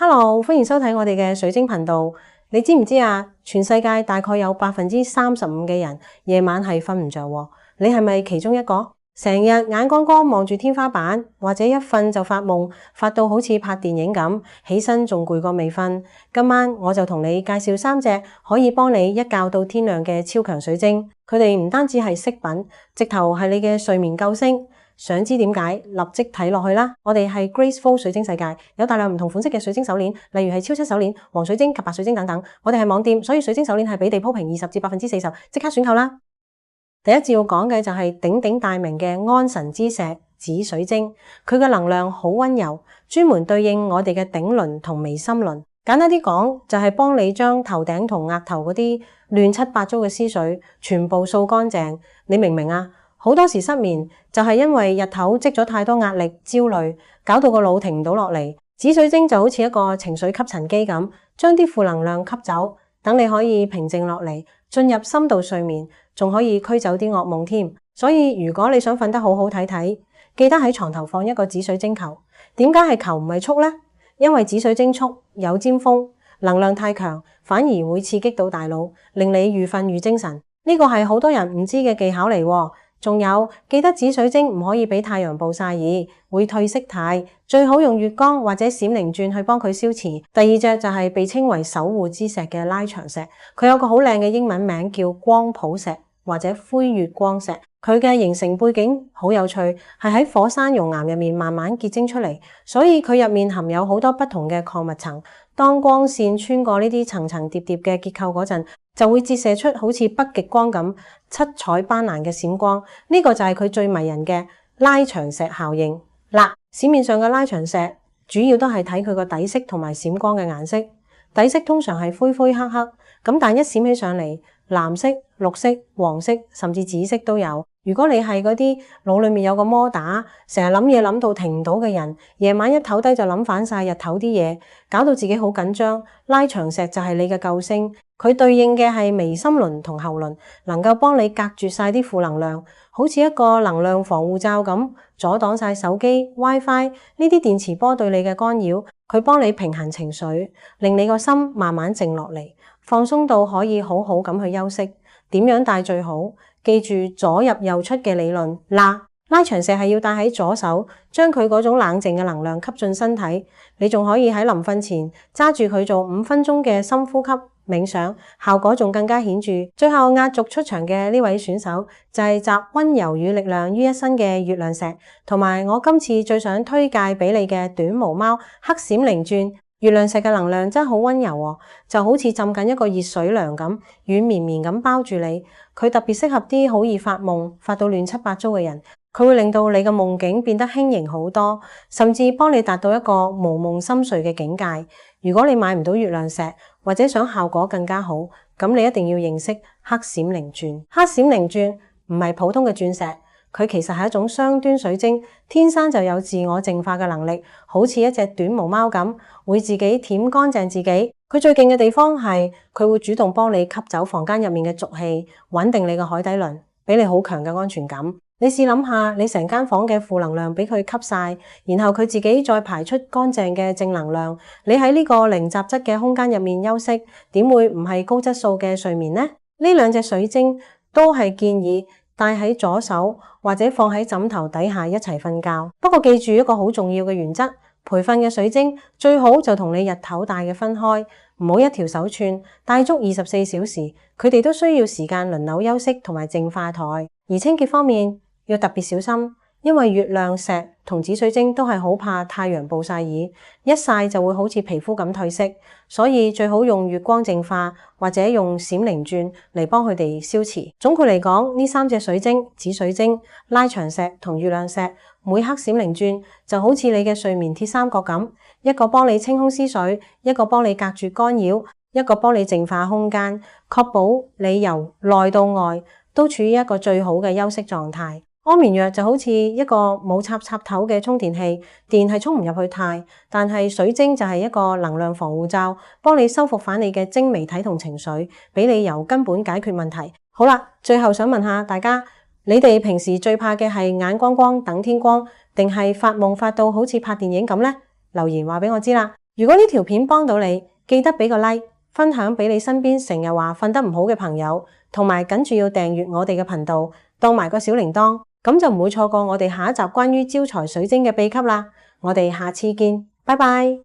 Hello，歡迎收睇我哋嘅水晶頻道。你知唔知啊？全世界大概有35%嘅人夜晚係瞓唔着喎。你係咪其中一個？成日眼光光望住天花板，或者一瞓就發夢，發到好似拍電影咁，起身仲攰過未瞓。今晚我就同你介紹3隻可以幫你一覺到天亮嘅超強水晶。佢哋唔單止係飾品，直頭係你嘅睡眠救星。想知點解？立即睇落去啦！我哋係 Graceful 水晶世界，有大量唔同款式嘅水晶手鏈，例如係超7手鏈、黃水晶及白水晶等等。我哋係網店，所以水晶手鏈係比地鋪平20%至40%，即刻選購啦！第一節要講嘅就係鼎鼎大名嘅安神之石紫水晶，佢嘅能量好溫柔，專門對應我哋嘅頂輪同眉心輪。簡單啲講，就係幫你將頭頂同額頭嗰啲亂七八糟嘅思緒全部掃乾淨。你明唔明啊？好多時失眠就係因為日頭積咗太多壓力、焦慮，搞到個腦停唔到落嚟。紫水晶就好似一個情緒吸塵機咁，將啲負能量吸走，等你可以平靜落嚟，進入深度睡眠，仲可以驅走啲噩夢添。所以如果你想瞓得好好睇睇，記得喺床頭放一個紫水晶球。點解係球唔係束呢？因為紫水晶束有尖鋒，能量太強，反而會刺激到大腦，令你愈瞓愈精神。呢個係好多人唔知嘅技巧嚟喎。仲有，記得紫水晶唔可以俾太陽暴曬耳，會褪色態，最好用月光或者閃靈鑽去幫佢消磁。第二隻就係被稱為守護之石嘅拉長石，佢有個好靚嘅英文名叫光譜石或者灰月光石。佢嘅形成背景好有趣，係喺火山熔岩入面慢慢結晶出嚟，所以佢入面含有好多不同嘅礦物層。當光線穿過呢啲層層疊疊嘅結構嗰陣，就會折射出好似北極光咁七彩斑斕嘅閃光。呢個就係佢最迷人嘅拉長石效應。嗱，市面上嘅拉長石主要都係睇佢個底色同埋閃光嘅顏色。底色通常係灰灰黑黑，咁但一閃起上嚟，藍色、綠色、黃色甚至紫色都有。如果你係嗰啲腦裏面有個摩打，成日諗嘢諗到停唔到嘅人，夜晚一唞低就諗反晒日頭啲嘢，搞到自己好緊張，拉長石就係你嘅救星。佢對應嘅係眉心輪同喉輪，能夠幫你隔絕晒啲負能量，好似一個能量防護罩咁，阻擋晒手機、WiFi 呢啲電磁波對你嘅干擾。佢幫你平衡情緒，令你個心慢慢靜落嚟，放鬆到可以好好咁去休息。點樣戴最好？記住左入右出嘅理論。拉長石係要戴喺左手，將佢嗰種冷靜嘅能量吸進身體。你仲可以喺臨瞓前揸住佢做5分鐘嘅深呼吸冥想，效果仲更加顯著。最後壓軸出場嘅呢位選手就係集溫柔與力量於一身嘅月亮石，同埋我今次最想推介俾你嘅短毛貓黑閃靈鑽。月亮石嘅能量真係好溫柔喎，就好似浸緊一個熱水涼咁，軟綿綿咁包住你。佢特別適合啲好易發夢、發到亂七八糟嘅人。佢會令到你嘅夢境變得輕盈好多，甚至幫你達到一個無夢心碎嘅境界。如果你買唔到月亮石，或者想效果更加好，咁你一定要認識黑閃靈鑽。黑閃靈鑽唔係普通嘅鑽石，佢其實係一種雙端水晶，天生就有自我淨化嘅能力，好似一隻短毛貓咁，會自己舔乾淨自己。佢最勁嘅地方係佢會主動幫你吸走房間入面嘅濁氣，穩定你個海底輪，俾你好強嘅安全感。你試諗下，你成間房嘅負能量俾佢吸晒，然後佢自己再排出乾淨嘅正能量，你喺呢個零雜質嘅空間入面休息，點會唔係高質素嘅睡眠呢？呢兩隻水晶都係建議戴喺左手或者放喺枕頭底下一齊瞓覺。不過記住一個好重要嘅原則，培訓嘅水晶最好就同你日頭戴嘅分開，唔好一條手串，戴足24小時。佢哋都需要時間輪流休息同埋淨化台。而清潔方面要特別小心，因為月亮石同紫水晶都係好怕太陽暴曬耳，一曬就會好似皮膚咁褪色，所以最好用月光淨化或者用閃靈鑽嚟幫佢哋消磁。總括嚟講，呢3隻水晶，紫水晶、拉長石同月亮石，每克閃靈鑽就好似你嘅睡眠鐵三角咁，一個幫你清空思緒，一個幫你隔絕干擾，一個幫你淨化空間，確保你由內到外都處於一個最好嘅休息狀態。安眠藥就好似一個冇插頭嘅充電器，電係充唔入去太，但係水晶就係一個能量防護罩，幫你修復返你嘅精微體同情緒，俾你由根本解決問題。好啦，最後想問下大家，你哋平時最怕嘅係眼光光等天光，定係發夢發到好似拍電影咁呢？留言話俾我知啦。如果呢條片幫到你，記得俾個 like， 分享俾你身邊成日話瞓得唔好嘅朋友，同埋緊住要訂閱我哋嘅頻道，當埋個小鈴鐺，咁就唔會錯過我哋下一集關於招財水晶嘅秘笈啦。我哋下次見，拜拜。